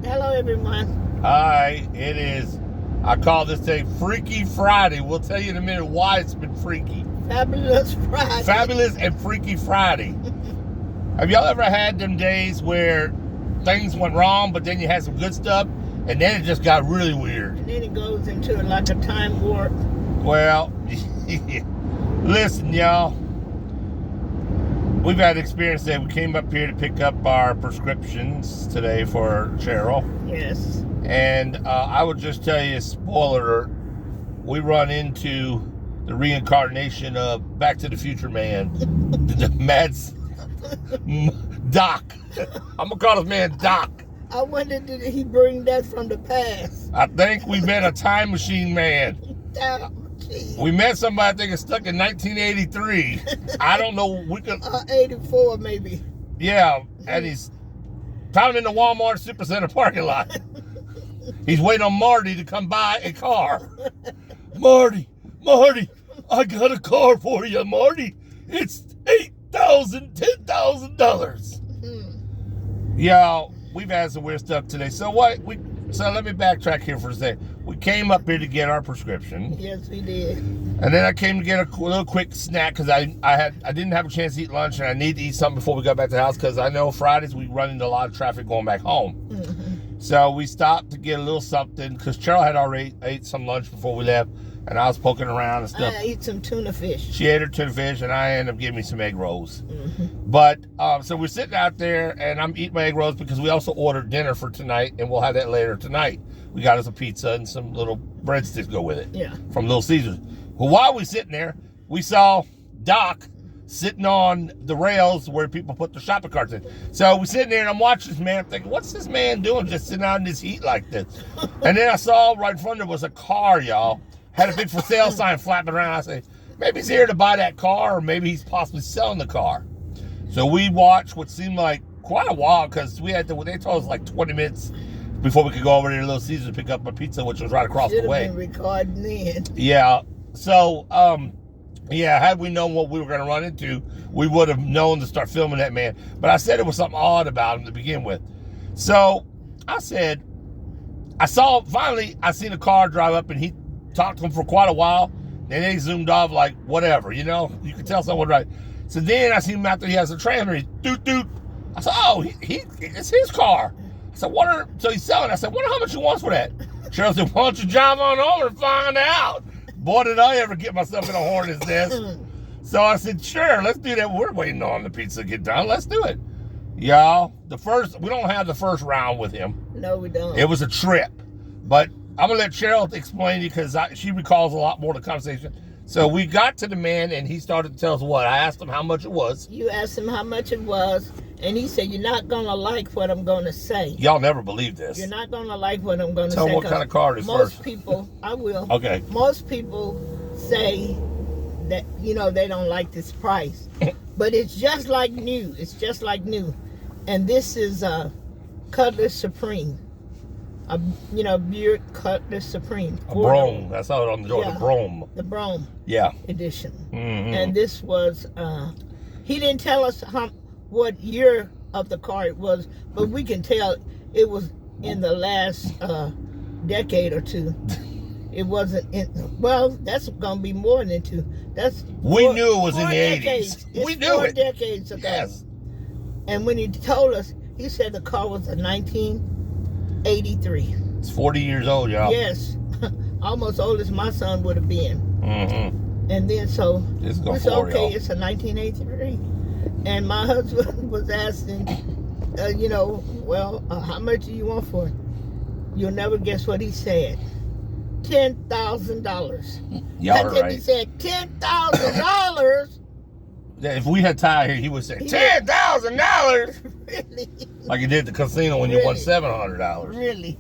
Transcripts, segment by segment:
Hello, everyone. Hi, it is, I call this day Freaky Friday. We'll tell you in a minute why it's been freaky. Fabulous Friday. Fabulous and Freaky Friday. Have y'all ever had them days where things went wrong, but then you had some good stuff, and then it just got really weird? And then it goes into like a time warp. Well, listen, y'all. We've had experience that we came up here to pick up our prescriptions today for Cheryl. Yes. And I would just tell you, spoiler alert, we run into the reincarnation of Back to the Future Man. The Doc. I'm going to call this man Doc. I wonder, did he bring that from the past? I think we met a time machine man. We met somebody, I think it's stuck in 1983. I don't know. We could 84 maybe. Yeah, and he's found in the Walmart Supercenter parking lot. He's waiting on Marty to come buy a car. Marty, I got a car for you, Marty. It's $8,000, $10,000. Yeah, we've had some weird stuff today. So let me backtrack here for a second. We came up here to get our prescription. Yes, we did. And then I came to get a little quick snack because I didn't have a chance to eat lunch, and I need to eat something before we go back to the house because I know Fridays we run into a lot of traffic going back home. Mm-hmm. So we stopped to get a little something because Cheryl had already ate some lunch before we left, and I was poking around and stuff. I ate some tuna fish. She ate her tuna fish, and I ended up getting me some egg rolls. Mm-hmm. But so we're sitting out there, and I'm eating my egg rolls because we also ordered dinner for tonight, and we'll have that later tonight. We got us a pizza and some little breadsticks go with it. Yeah. From Little Caesars. Well, while we sitting there, we saw Doc sitting on the rails where people put their shopping carts in. So we sitting there and I'm watching this man. I'm thinking, what's this man doing just sitting out in this heat like this? And then I saw right in front of there was a car, y'all. Had a big for sale sign flapping around. I said, maybe he's here to buy that car, or maybe he's possibly selling the car. So we watched what seemed like quite a while because they told us like 20 minutes before we could go over there to Little Caesars to pick up a pizza, which was right across the way. Should have been recording then. Yeah. So, had we known what we were going to run into, we would have known to start filming that man. But I said it was something odd about him to begin with. So I said, I seen a car drive up and he talked to him for quite a while. And then he zoomed off like, whatever, you could tell someone right. So then I seen him out there, he has a trailer, he's doot. I said, oh, it's his car. I said, so he's selling. I said, wonder how much he wants for that. Cheryl said, why don't you drive on over and find out? Boy, did I ever get myself in a hornet's nest. So I said, sure, let's do that. We're waiting on the pizza to get done. Let's do it. Y'all, we don't have the first round with him. No, we don't. It was a trip. But I'm going to let Cheryl explain it because she recalls a lot more of the conversation. So we got to the man and he started to tell us what. I asked him how much it was. You asked him how much it was. And he said, you're not going to like what I'm going to say. Y'all never believe this. You're not going to like what I'm going to say. Tell me what kind of car it is most first. People, I will. Okay. Most people say that, they don't like this price. But it's just like new. It's just like new. And this is Cutlass Supreme. Buick Cutlass Supreme. A Brougham. That's how it on the door. Yeah, the Brougham. The Brougham. Yeah. Edition. Mm-hmm. And this was, he didn't tell us what year of the car it was, but we can tell it was in the last decade or two. It wasn't that's going to be more than two. We knew it was in the 80s. We knew it. 4 decades ago. Yes. And when he told us, he said the car was a 1983. It's 40 years old, y'all. Yes. Almost old as my son would have been. Mm-hmm. And then so we said, okay, it's a 1983. And my husband was asking, how much do you want for it? You'll never guess what he said. $10,000. Y'all are right. He said $10,000. If we had Ty here, he would say $10,000. Really? Like he did at the casino when you won $700. Really?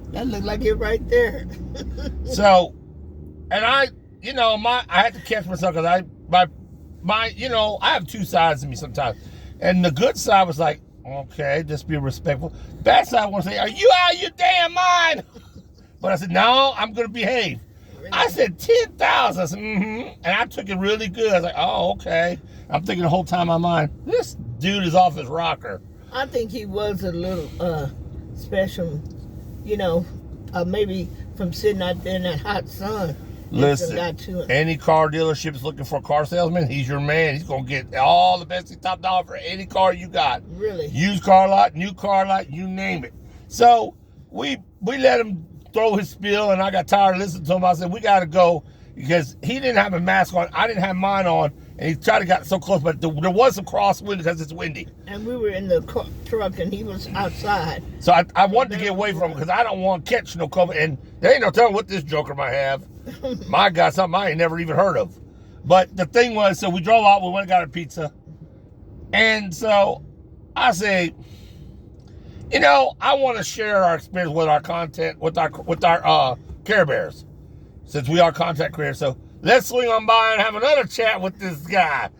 That looked like it right there. So, and I had to catch myself because I have two sides to me sometimes. And the good side was like, okay, just be respectful. Bad side wants to say, are you out of your damn mind? But I said, no, I'm going to behave. Really? I said 10,000. I said, mm-hmm. And I took it really good. I was like, oh, okay. I'm thinking the whole time in my mind, this dude is off his rocker. I think he was a little special, you know, maybe from sitting out there in that hot sun. Listen, any car dealership is looking for a car salesman, he's your man. He's going to get all the best top dollar for any car you got. Really? Used car lot, new car lot, you name it. So we let him throw his spiel, and I got tired of listening to him. I said, we got to go, because he didn't have a mask on. I didn't have mine on, and he tried to get so close, but there was some crosswind because it's windy. And we were in the truck, and he was outside. So I wanted to get away from him because I don't want to catch no COVID, and there ain't no telling what this joker might have. My God, something I ain't never even heard of. But the thing was, so we drove out, we went and got a pizza. And so I say, you know, I want to share our experience with our content, with our Care Bears, since we are content creators. So let's swing on by and have another chat with this guy.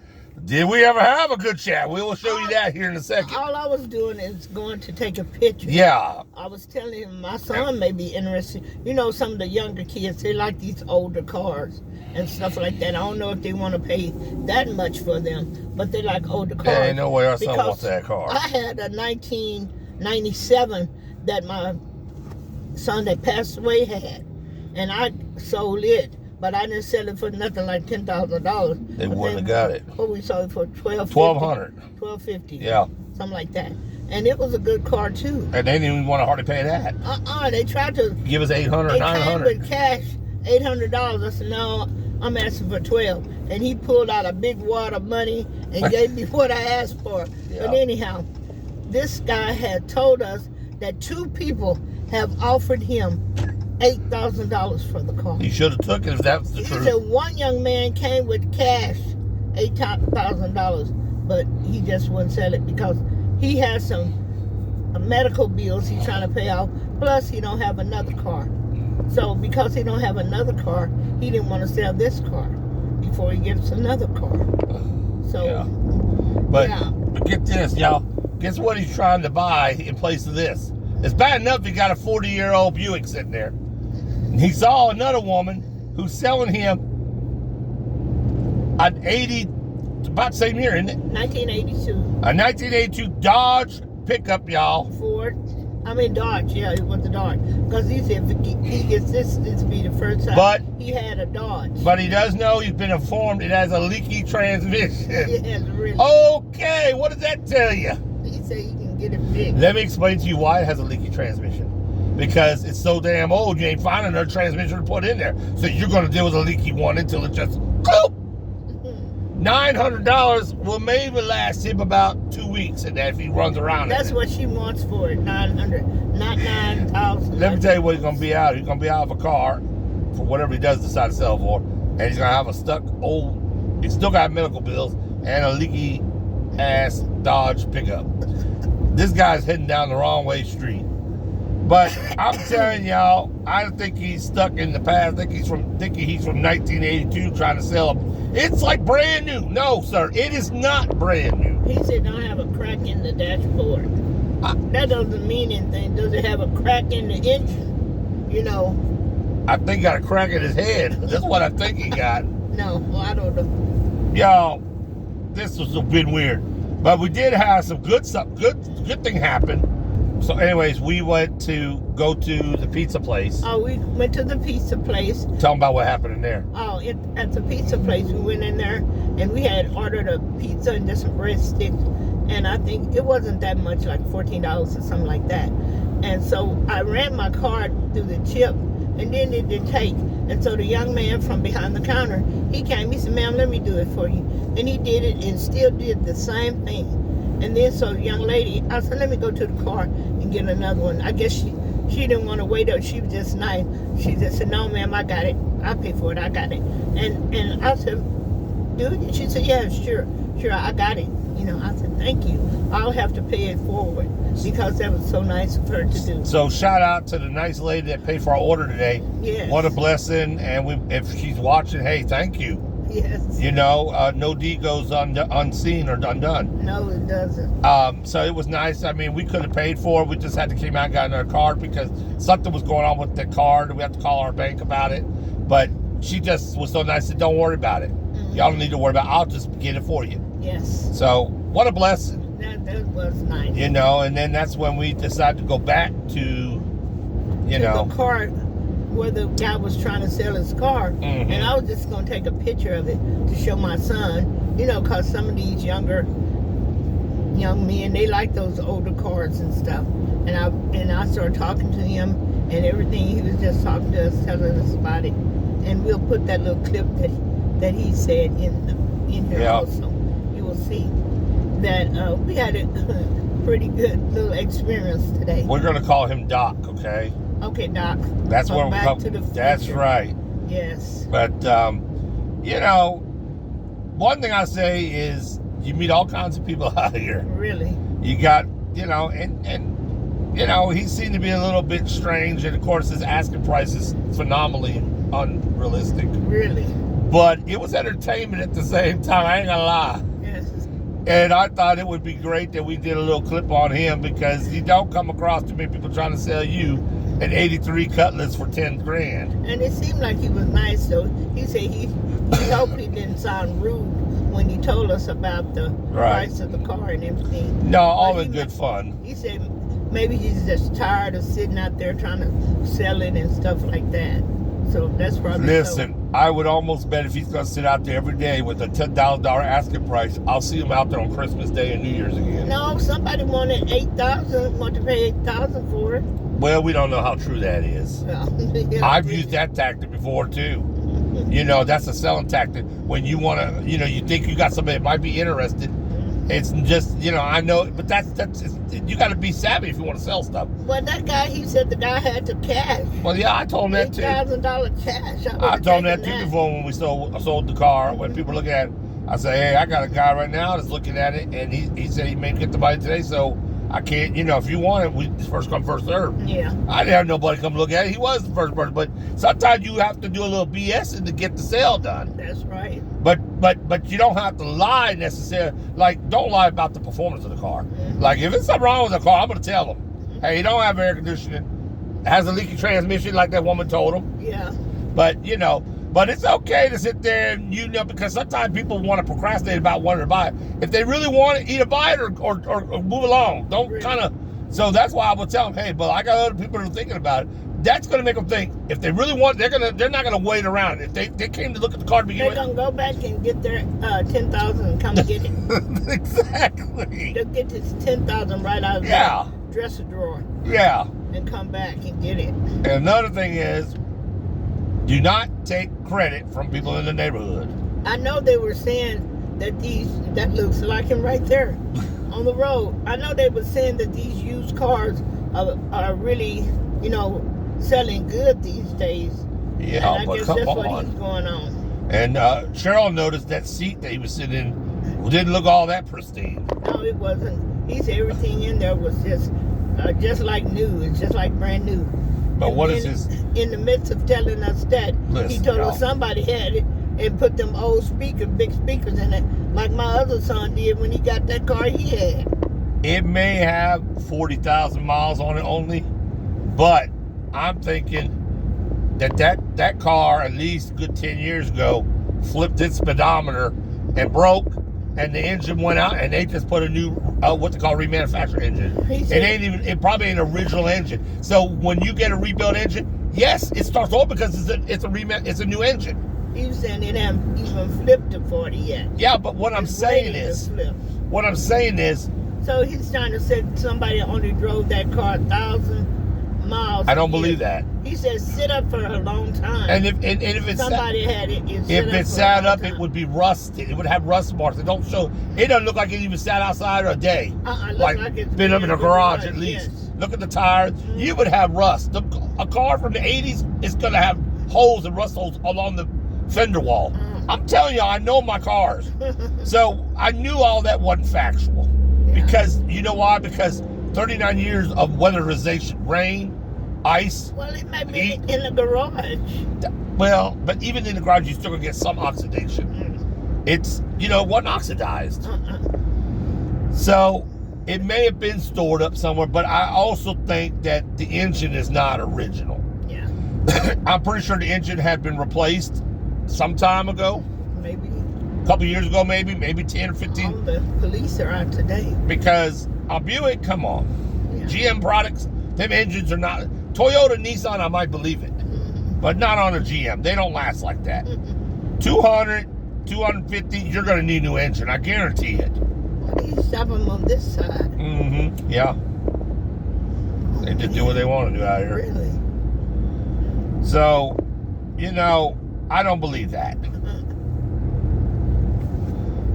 Did we ever have a good chat? We will show you that here in a second. All I was doing is going to take a picture. Yeah. I was telling him my son may be interested. You know, some of the younger kids, they like these older cars and stuff like that. I don't know if they want to pay that much for them, but they like older cars. There ain't no way our son wants that car. I had a 1997 that my son that passed away had, and I sold it. But I didn't sell it for nothing like $10,000. They wouldn't have got it. Well, we sold it for $1,250. $1,250. Yeah. Something like that. And it was a good car too. And they didn't even want to hardly pay that. They tried to give us $800, $900. Came with cash, $800. I said, no, I'm asking for $1,200. And he pulled out a big wad of money and gave me what I asked for. Yeah. But anyhow, this guy had told us that 2 people have offered him $8,000 for the car. He should have took it if that's the truth. He said one young man came with cash, $8,000, but he just wouldn't sell it because he has some medical bills he's trying to pay off. Plus, he don't have another car. So because he don't have another car, he didn't want to sell this car before he gets another car. So, yeah. But get this, y'all. Guess what he's trying to buy in place of this? It's bad enough he got a 40-year-old Buick sitting there. He saw another woman who's selling him an 80, about the same year, isn't it? 1982. A 1982 Dodge pickup, y'all. Dodge, yeah, it was a Dodge. Because he said if he gets this will be the first time but he had a Dodge. But he does know, he's been informed it has a leaky transmission. Yes, really. Okay, what does that tell you? He said he can get it fixed. Let me explain to you why it has a leaky transmission. Because it's so damn old, you ain't finding another transmission to put in there. So you're going to deal with a leaky one until it just, boop! $900 will maybe last him about 2 weeks, and that if he runs around. That's what she wants for it, $900, not $9,000. Let me tell you what he's going to be out. He's going to be out of a car for whatever he does decide to sell for, and he's going to have a stuck old. He's still got medical bills and a leaky ass Dodge pickup. This guy's heading down the wrong way street. But I'm telling y'all, I don't think he's stuck in the past. I think he's from 1982 trying to sell them. It's like brand new. No, sir, it is not brand new. He said don't have a crack in the dashboard. That doesn't mean anything. Does it have a crack in the engine? You know. I think he got a crack in his head. That's what I think he got. No, well, I don't know. Y'all, this was a bit weird. But we did have some good thing happen. So anyways, we went to go to the pizza place. Oh, we went to the pizza place. Tell them about what happened in there. Oh, at the pizza place, we went in there and we had ordered a pizza and just some breadsticks. And I think it wasn't that much, like $14 or something like that. And so I ran my card through the chip and then it didn't take. And so the young man from behind the counter, he came, he said, ma'am, let me do it for you. And he did it and still did the same thing. And then so the young lady, I said, let me go to the car and get another one. I guess she didn't want to wait up. She was just nice. She just said, no, ma'am, I got it. I'll pay for it. I got it. And I said, do it? She said, yeah, sure, I got it. You know, I said, thank you. I'll have to pay it forward because that was so nice of her to do. So shout out to the nice lady that paid for our order today. Yes. What a blessing. And if she's watching, hey, thank you. Yes. You know, no deed goes unseen or undone. No, it doesn't. So it was nice. I mean, we could have paid for it. We just had to came out and got another card because something was going on with the card. We have to call our bank about it. But she just was so nice that don't worry about it. Mm-hmm. Y'all don't need to worry about it. I'll just get it for you. Yes. So what a blessing. That was nice. You know, and then that's when we decided to go back to, the car where the guy was trying to sell his car. Mhm. And I was just going to take a picture of it to show my son, because some of these young men, they like those older cars and stuff. And I started talking to him and everything. He was just talking to us, telling us about it. And we'll put that little clip that he said in here also. You will see that we had a pretty good little experience today. We're going to call him Doc, okay? Okay, Doc. That's where we come. To the future. That's right. Yes. But one thing I say is you meet all kinds of people out here. Really. You got, he seemed to be a little bit strange, and of course his asking price is phenomenally unrealistic. Really. But it was entertainment at the same time. I ain't gonna lie. Yes. And I thought it would be great that we did a little clip on him, because you don't come across too many people trying to sell you an 83 Cutlass for 10 grand. And it seemed like he was nice, though. He said he hoped he didn't sound rude when he told us about the price of the car and everything. No, all in good fun. He said maybe he's just tired of sitting out there trying to sell it and stuff like that. So that's probably. Listen, I would almost bet if he's going to sit out there every day with a $10,000 asking price, I'll see him out there on Christmas Day and New Year's again. No, somebody wanted $8,000, wanted to pay $8,000 for it. Well, we don't know how true that is. Well, I've used that tactic before too. That's a selling tactic. When you want to, you think you got somebody that might be interested. It's just, I know, but that's you got to be savvy if you want to sell stuff. Well, that guy, he said the guy had to cash. Well, yeah, I told him that too. $8,000 cash. I told him that too before when we sold the car. When people look at it, I say, hey, I got a guy right now that's looking at it, and he said he may get the money today, so I can't, if you want it, it's first come, first serve. Yeah. I didn't have nobody come look at it. He was the first person, but sometimes you have to do a little BS to get the sale done. That's right. But you don't have to lie necessarily. Like, don't lie about the performance of the car. Mm-hmm. Like, if it's something wrong with the car, I'm going to tell them, hey, you don't have air conditioning. It has a leaky transmission like that woman told him. Yeah. But, but it's okay to sit there and, because sometimes people want to procrastinate about wanting to buy it. If they really want it, either buy it or move along. Don't really. So that's why I would tell them, hey, but I got other people that are thinking about it. That's going to make them think, if they really want, they're not going to wait around. If they came to look at the car to begin with, they're going to go back and get their $10,000 and come get it. Exactly. They'll get this $10,000 right out of the dresser drawer. Yeah. And come back and get it. And another thing is, do not take credit from people in the neighborhood. I know they were saying that looks like him right there on the road. I know they were saying that these used cars are really, selling good these days. Yeah, and I guess that's what he's going on. And Cheryl noticed that seat that he was sitting in didn't look all that pristine. No, it wasn't. He said everything in there was just like new. It's just like brand new. But what is his? In the midst of telling us that, he told us somebody had it and put them old big speakers in it, like my other son did when he got that car he had. It may have 40,000 miles on it only, but I'm thinking that car, at least a good 10 years ago, flipped its speedometer and broke, and the engine went out, and they just put a new, what they call remanufactured engine. It probably ain't an original engine. So when you get a rebuilt engine, yes, it starts over because it's a new engine. He was saying it hasn't even flipped to 40 yet. Yeah, but what I'm saying is, so he's trying to say somebody only drove that car 1,000 miles. I don't believe that. He said sit up for a long time. And if it's somebody had it, if it sat up, it would be rusted. It would have rust marks. It doesn't look like it even sat outside a day. Like it's been up in a garage at least. Yes. Look at the tires. Mm-hmm. You would have rust. A car from the 80s is going to have holes and rust holes along the fender wall. Mm-hmm. I'm telling you, I know my cars. So I knew all that wasn't factual. Yeah. Because, you know why? Because 39 years of weatherization, rain, ice. Well, it might be in the garage. Well, but even in the garage, you're still going to get some oxidation. Mm. It's, it wasn't oxidized. So it may have been stored up somewhere, but I also think that the engine is not original. Yeah. I'm pretty sure the engine had been replaced some time ago. Maybe. A couple years ago, maybe 10 or 15. All the police are out today. Because a Buick, come on. Yeah. GM products, them engines are not. Toyota, Nissan, I might believe it. But not on a GM. They don't last like that. 200, 250, you're going to need a new engine. I guarantee it. They shove them on this side. Mm-hmm. Yeah. They just do what they want to do out here. Really? So, you know, I don't believe that.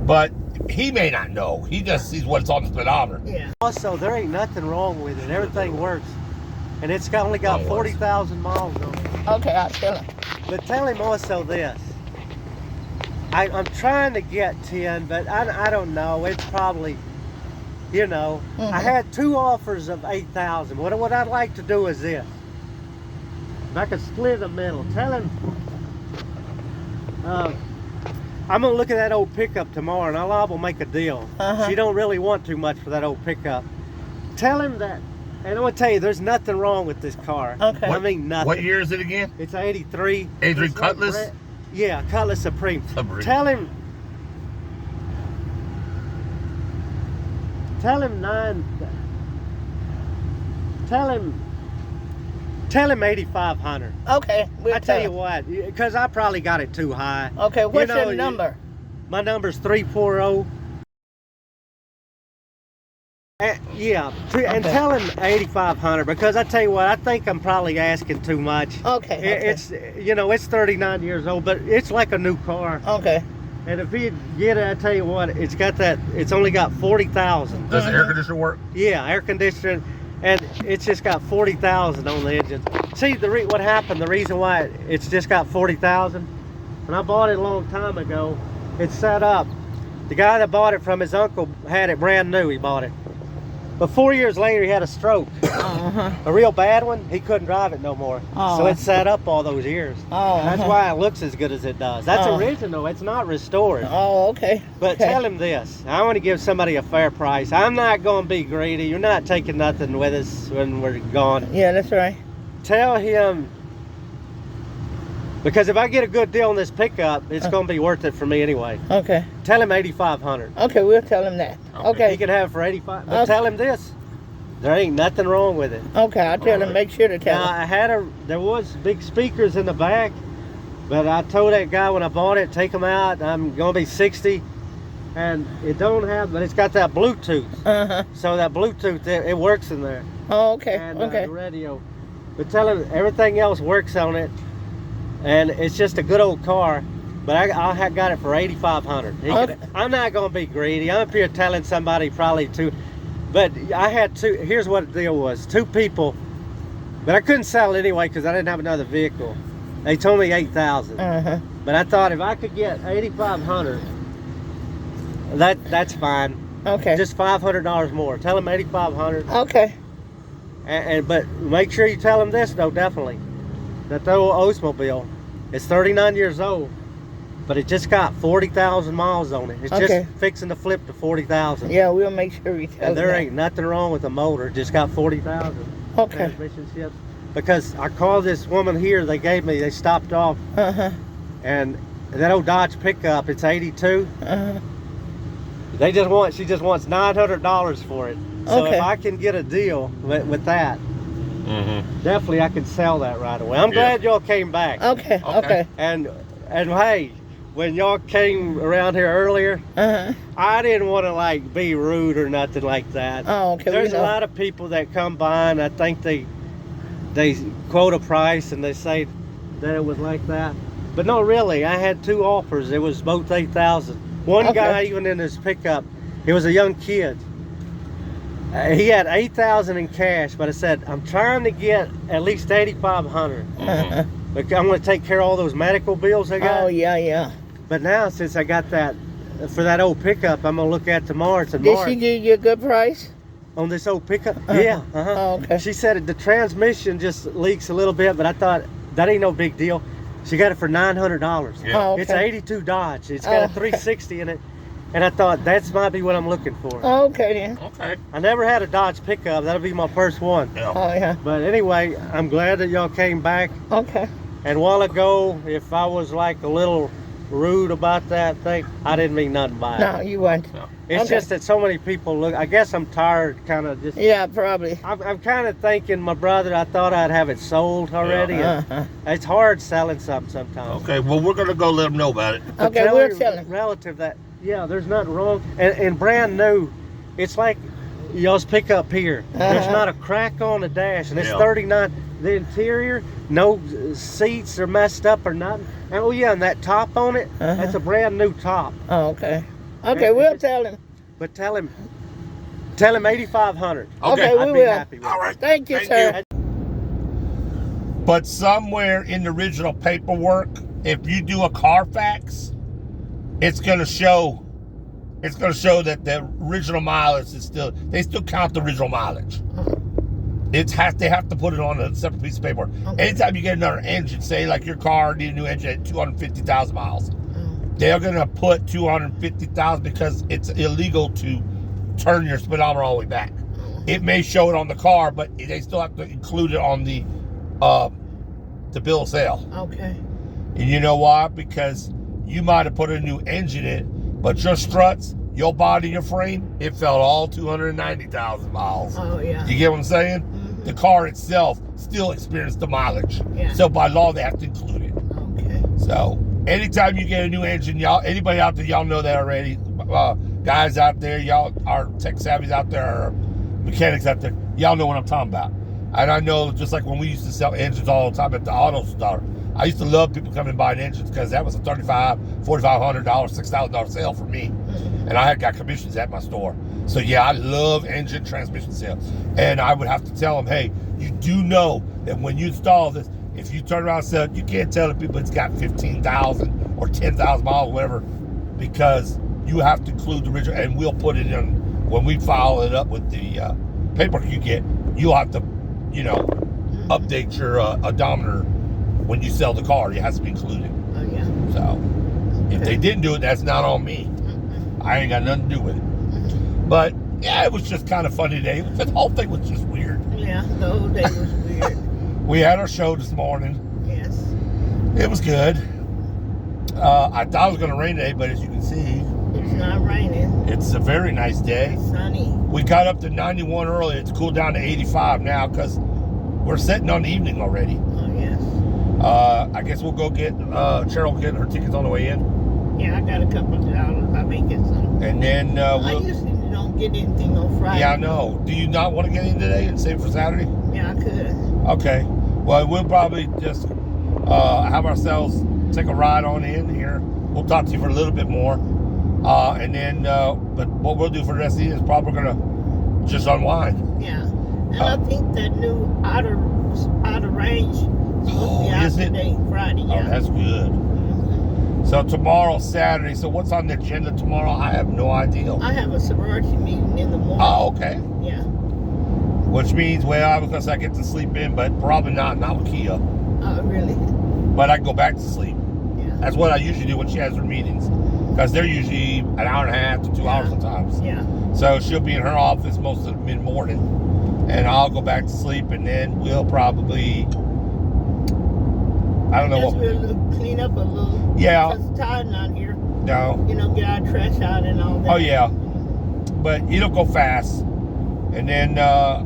But he may not know. He just sees what's on the speedometer. Yeah. Also, there ain't nothing wrong with it. Everything works. And it's only got 40,000 miles on it. Okay, I'll tell him. But tell him also this. I'm trying to get 10, but I don't know. It's probably, you know, I had 2 offers of 8,000. What I'd like to do is this. If I could split the middle, tell him, I'm gonna look at that old pickup tomorrow and I'll liable make a deal. She don't really want too much for that old pickup. Tell him that, and I'm gonna tell you, there's nothing wrong with this car. Okay. I mean, nothing. What year is it again? It's 83. 83 It's Cutlass? like yeah, Cutlass Supreme. Supreme. Tell him 8,500. Okay, we'll I tell you what, because I probably got it too high. Okay, what's You know, your number? My number's 340. Yeah, and tell him 8,500, because I tell you what, I think I'm probably asking too much. Okay. It's, you know, it's 39 years old, but it's like a new car. Okay. And if he'd get it, I tell you what, it's got that. It's only got 40,000. Does the air conditioner work? Yeah, air conditioning, and it's just got 40,000 on the engine. See, what happened? The reason why it's just got 40,000. When I bought it a long time ago, it's set up. The guy that bought it from his uncle had it brand new. He bought it. But 4 years later, he had a stroke. A real bad one. He couldn't drive it no more. So it sat up all those years. That's why it looks as good as it does. That's original. It's not restored. Oh, okay. But tell him this. I want to give somebody a fair price. I'm not going to be greedy. You're not taking nothing with us when we're gone. Yeah, that's right. Tell him, because if I get a good deal on this pickup, it's going to be worth it for me anyway. Okay. Tell him 8,500. Okay, we'll tell him that. Okay. He can have it for 85. But tell him this. There ain't nothing wrong with it. Okay, I'll tell him. Make sure to tell Now, him. there was big speakers in the back, but I told that guy when I bought it, take them out. I'm going to be 60, and it don't have, but it's got that Bluetooth. So that Bluetooth, it works in there. Oh, okay. And Okay. the radio. But tell him everything else works on it, and it's just a good old car. But I got it for 8,500. Okay. I'm not going to be greedy. I'm up here telling somebody probably two. But I had 2. Here's what the deal was. 2 people, but I couldn't sell it anyway because I didn't have another vehicle. They told me 8,000. But I thought if I could get 8,500, that's fine. Okay. Just $500 more. Tell them 8,500. Okay. But make sure you tell them this though, definitely. That the old Oldsmobile is 39 years old, but it just got 40,000 miles on it. It's just fixing to flip to 40,000. Yeah, we'll make sure we tell him And there that. ain't nothing wrong with the motor. It just got 40,000. Okay. Transmission shift. Because I called this woman here, they stopped off, and that old Dodge pickup, it's 82. She just wants $900 for it. So if I can get a deal with that, definitely I can sell that right away. I'm glad y'all came back. Okay. And hey, when y'all came around here earlier, I didn't want to like be rude or nothing like that. Oh, okay. There's a lot of people that come by and I think they quote a price and they say that it was like that. But no, really, I had 2 offers. It was both 8,000. One guy, even in his pickup, he was a young kid. He had 8,000 in cash, but I said, I'm trying to get at least 8,500. But I'm going to take care of all those medical bills I got. Oh, yeah. But now, since I got that, for that old pickup, I'm going to look at tomorrow. It's in Did March. she give you a good price? On this old pickup? Yeah. Oh, okay. She said the transmission just leaks a little bit, but I thought that ain't no big deal. She got it for $900. Yeah. Oh, okay. It's an 82 Dodge. It's got a 360 in it. And I thought that might be what I'm looking for. Okay, then. Okay. I never had a Dodge pickup. That'll be my first one. Yeah. Oh, yeah. But anyway, I'm glad that y'all came back. Okay. And a while ago, if I was like a little rude about that thing. I didn't mean nothing by it. No, you weren't. No. It's Okay. just that so many people look. I guess I'm tired, kind of just. Yeah, probably. I'm kind of thinking, my brother, I thought I'd have it sold already. and Uh-huh. It's hard selling something sometimes. Okay, well, we're going to go let them know about it. But Okay, tell we'll your tell him. relative that, yeah, there's nothing wrong. And brand new, it's like y'all's pickup here. There's Uh-huh. not a crack on the dash, and it's Yeah. 39. The interior, no seats are messed up or nothing. And oh yeah, and that top on it, Uh-huh. that's a brand new top. Oh, okay. Okay, we'll tell him. But tell him 8,500. Okay, I'd we be will. happy with All it. right. Thank you, sir. But somewhere in the original paperwork, if you do a Carfax, it's going to show that the original mileage is still, they still count the original mileage. They have to put it on a separate piece of paper. Okay. Anytime you get another engine, say like your car need a new engine at 250,000 miles, they're going to put 250,000 because it's illegal to turn your speedometer all the way back. It may show it on the car, but they still have to include it on the bill of sale. Okay. And you know why? Because you might have put a new engine in, but your struts, your body, your frame, it felt all 290,000 miles. Oh, yeah. You get what I'm saying? Mhm. The car itself still experienced the mileage. Yeah. So by law, they have to include it. Okay. So anytime you get a new engine, y'all, anybody out there, y'all know that already. Guys out there, y'all, our tech savvies out there, our mechanics out there, y'all know what I'm talking about. And I know, just like when we used to sell engines all the time at the auto store, I used to love people coming and buying engines because that was a $3,500, $4,500, $6,000 sale for me. And I had got commissions at my store. So yeah, I love engine transmission sales. And I would have to tell them, hey, you do know that when you install this, if you turn around and say, you can't tell the people it's got 15,000 or 10,000 miles, whatever, because you have to include the original, and we'll put it in, when we file it up with the paperwork you get, you'll have to, update your odometer when you sell the car. It has to be included. Oh, yeah. So if they didn't do it, that's not on me. I ain't got nothing to do with it. But yeah, it was just kind of funny today. The whole thing was just weird. Yeah, the whole day was weird. We had our show this morning. Yes. It was good. I thought it was going to rain today, but as you can see, It's not raining. it's a very nice day. It's sunny. We got up to 91 early. It's cooled down to 85 now because we're sitting on the evening already. Oh, yes. I guess we'll go get Cheryl getting her tickets on the way in. Yeah, I got a couple of dollars. I may get some. And then I we'll... usually don't get anything on Friday. Yeah, I know. Do you not want to get in today and save it for Saturday? Yeah, I could. Okay. Well, we'll probably just have ourselves take a ride on in here. We'll talk to you for a little bit more. And then, but what we'll do for the rest of the year is probably going to just unwind. Yeah. And I think that new outer range is supposed to be out is it? today, Friday. Yeah. Oh, that's good. Mhm. So tomorrow, Saturday. So what's on the agenda tomorrow? I have no idea. I have a sorority meeting in the morning. Oh, okay. Yeah. Which means, well, I was going to say I get to sleep in, but probably not with Kia. Oh, really? But I can go back to sleep. Yeah. That's what I usually do when she has her meetings. Because they're usually an hour and a half to 2 hours sometimes. Yeah. So she'll be in her office most of the mid-morning. And I'll go back to sleep, and then we'll probably, I don't know Just what. we'll clean up a little. Yeah. Because Todd not here. No. Get our trash out and all that. Oh, yeah. But it'll go fast. And then, I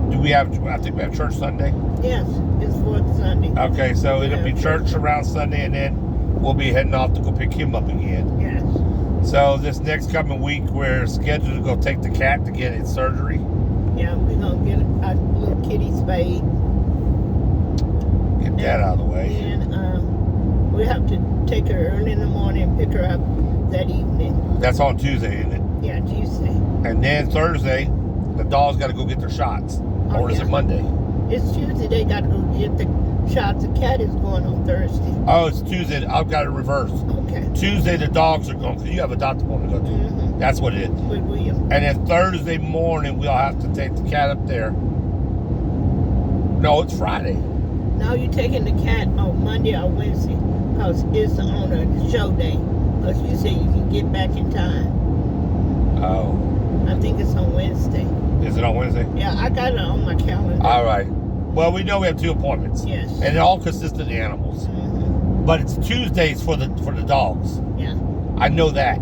think we have church Sunday. Yes, it's 4th Sunday. Okay, so it'll be Yeah. church around Sunday, and then we'll be heading off to go pick him up again. Yes. So this next coming week, we're scheduled to go take the cat to get its surgery. Yeah, we're going to get a little kitty spade. Get that out of the way. And we have to take her early in the morning and pick her up that evening. That's on Tuesday, isn't it? Yeah, Tuesday. And then Thursday, the dog's got to go get their shots. Oh, Or is yeah. it Monday? It's Tuesday. They got to go get the shots. The cat is going on Thursday. Oh, it's Tuesday. I've got it reversed. Okay. Tuesday, the dogs are going, because you have a doctor appointment to go to. Mm-hmm. That's what it is. With William. And then Thursday morning, we'll have to take the cat up there. No, it's Friday. Now you're taking the cat on Monday or Wednesday because it's on a show day. Because you say you can get back in time. Oh. I think it's on Wednesday. Is it on Wednesday? Yeah, I got it on my calendar. All right. Well, we know we have 2 appointments. Yes. And they're all consistent animals. Mhm. but it's Tuesdays for the dogs. Yeah. I know that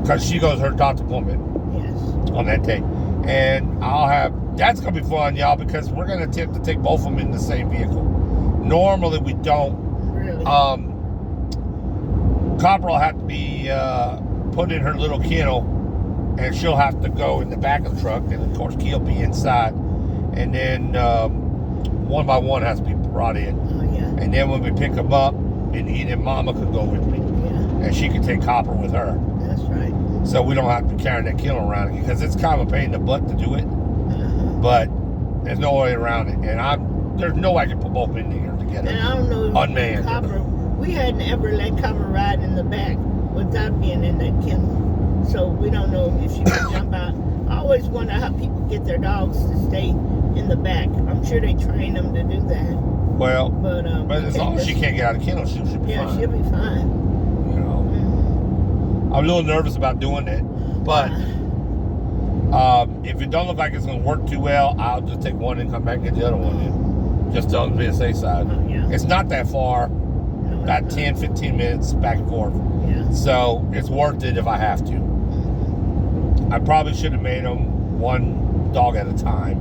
because she goes to her doctor appointment Yes. on that day, and that's gonna be fun, y'all, because we're gonna attempt to take both of them in the same vehicle. Normally we don't. Really. Copper will have to be put in her little kennel, and she'll have to go in the back of the truck, and of course Key'll be inside, and then one by one has to be brought in. Oh yeah. And then when we pick them up, and he and Mama could go with me, Yeah. and she could take Copper with her, That's right. so we don't have to be carrying that kennel around because it's kind of a pain in the butt to do it, but there's no way around it, and there's no way I can put both in there together. And I don't know if Unmanned. Copper, we hadn't ever let Copper ride in the back without being in that kennel. So we don't know if she would jump out. I always wonder how people get their dogs to stay in the back. I'm sure they train them to do that. Well, But as long as she can't get out of the kennel, she should be yeah, fine. she'll be fine. You know, I'm a little nervous about doing that, but if it don't look like it's going to work too well, I'll just take one and come back and get the other one in. Just to be on the safe side. Oh, yeah. It's not that far, No, about it's 10, 15 minutes back and forth. not. Yeah. So it's worth it if I have to. I probably should have made them one dog at a time.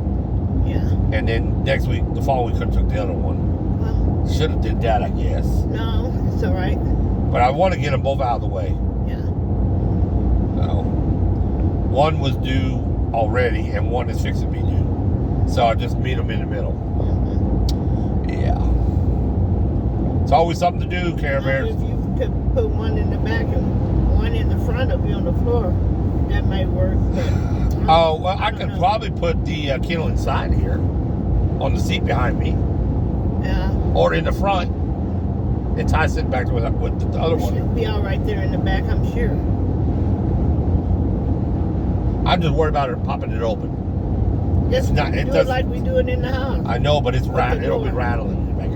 Yeah. And then next week, the following week, I took the other one. Well, Should have did that, I guess. no, it's all right. But I want to get them both out of the way. Yeah. So, one was due already, and one is fixing to be due. So I just meet them in the middle. Yeah. It's always something to do, Care Bears. If you could put one in the back and one in the front of you on the floor, that might work. But Oh, well, I don't could know. probably put the kennel inside here on the seat behind me Yeah. or in the front and tie it back with the other one. She'll be all right there in the back, I'm sure. I'm just worried about her popping it open. Just not- it do it doesn't- like we do it in the house. I know, but it's With the it'll be door. rattling in the back.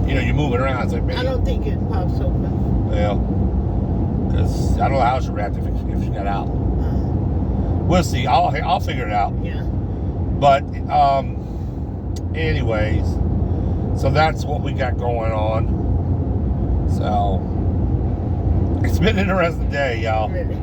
You know, you're moving around. It's like, I man, don't think it pops open. well, because I don't know how she reacted if she got out. We'll see. I'll figure it out. Yeah. But anyways, so that's what we got going on. So it's been an interesting day, y'all. Really.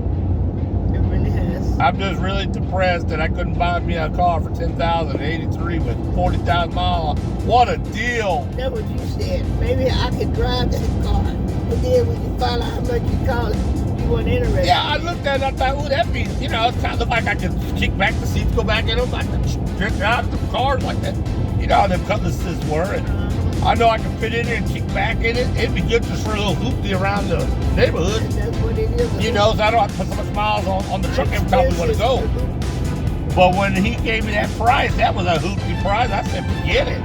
It really has. I'm just really depressed that I couldn't buy me a car for $10,083 with 40,000 miles. What a deal! That's what you said. Maybe I could drive that car. But then when you find out how much it costs, you weren't interested. Yeah, I looked at it. I thought, ooh, that'd be, it kind of looked like I could kick back the seats, go back in them. I could stretch out the cars like that. You know how them cutlasses were. And I know I could fit in there and kick back in it. It'd be good just for a little hoopty around the neighborhood. That's what it is. You know, so I don't have to put so much miles on the truck every time we want to go. But when he gave me that price, that was a hoopty price. I said, forget it.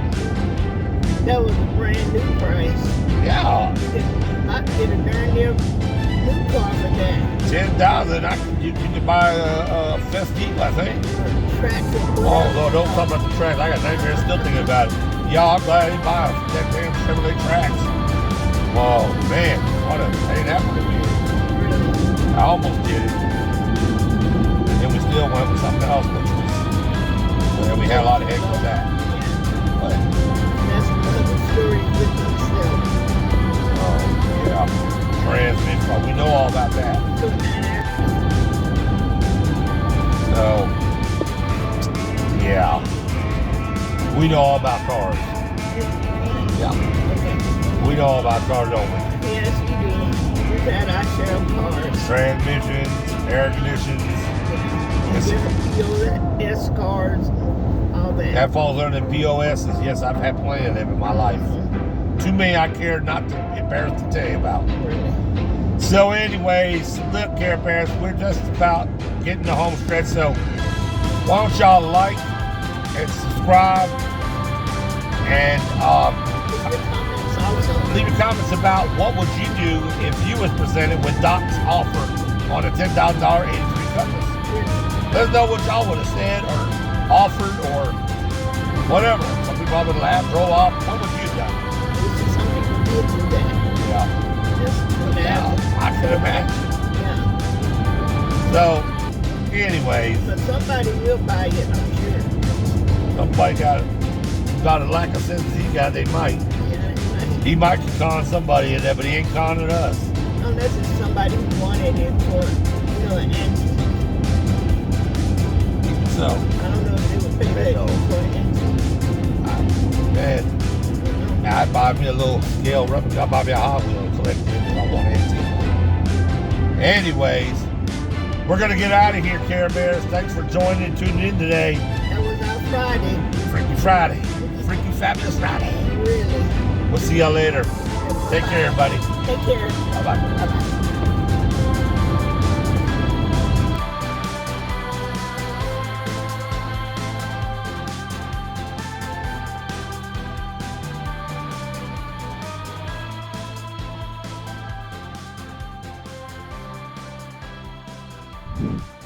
That was a brand new price. Yeah, I could get a darn near new car for that. 10,000. You could buy a Festive, I think. Tractor. Oh Lord, don't talk about the tracks. I got nightmares still thinking about it. Y'all, I'm glad I didn't buy that damn Chevrolet tracks. Oh man, what a pain that would have been. I almost did it. And then we still went with something else, which was, well, we had a lot of heck with that. But, That's another story with itself. oh yeah, transmission, well, we know all about that. So, yeah, we know all about cars. Yeah, we know all about cars, don't we? Yes, we do. We've had our share of cars. Transmissions, air conditions. POS cars, all that. That falls under the POSs. Yes, I've had plenty of them in my life. Too many I care not to embarrass to tell you about. So anyways, look, Care Bears, we're just about getting the home stretch. So why don't y'all like and subscribe and leave your comments about what would you do if you was presented with Doc's offer on a $10,000 83 Cutlass. Let us know what y'all would have said or offered or whatever. Some people would laugh, roll off. What would you do? Some people did do that. Yeah. Just for that. Yeah, I could imagine. Yeah. So, anyways, But somebody will buy it, I'm sure. somebody got a lack of sense he got, they might. Yeah, money. He might con somebody in there, but he ain't conning us. Unless it's somebody who wanted it for, an antique. So, I don't know if they would pay that for an antique. man, I'd buy me a little scale replica. I'd buy me a Hot Wheel and collect it if I want antique. Anyways, we're going to get out of here, Care Bears. Thanks for joining and tuning in today. That was our Friday. Freaky Friday. Freaky Fabulous Friday. Really. We'll see y'all later. Take care, everybody. Take care. Bye-bye. Bye-bye. Bye.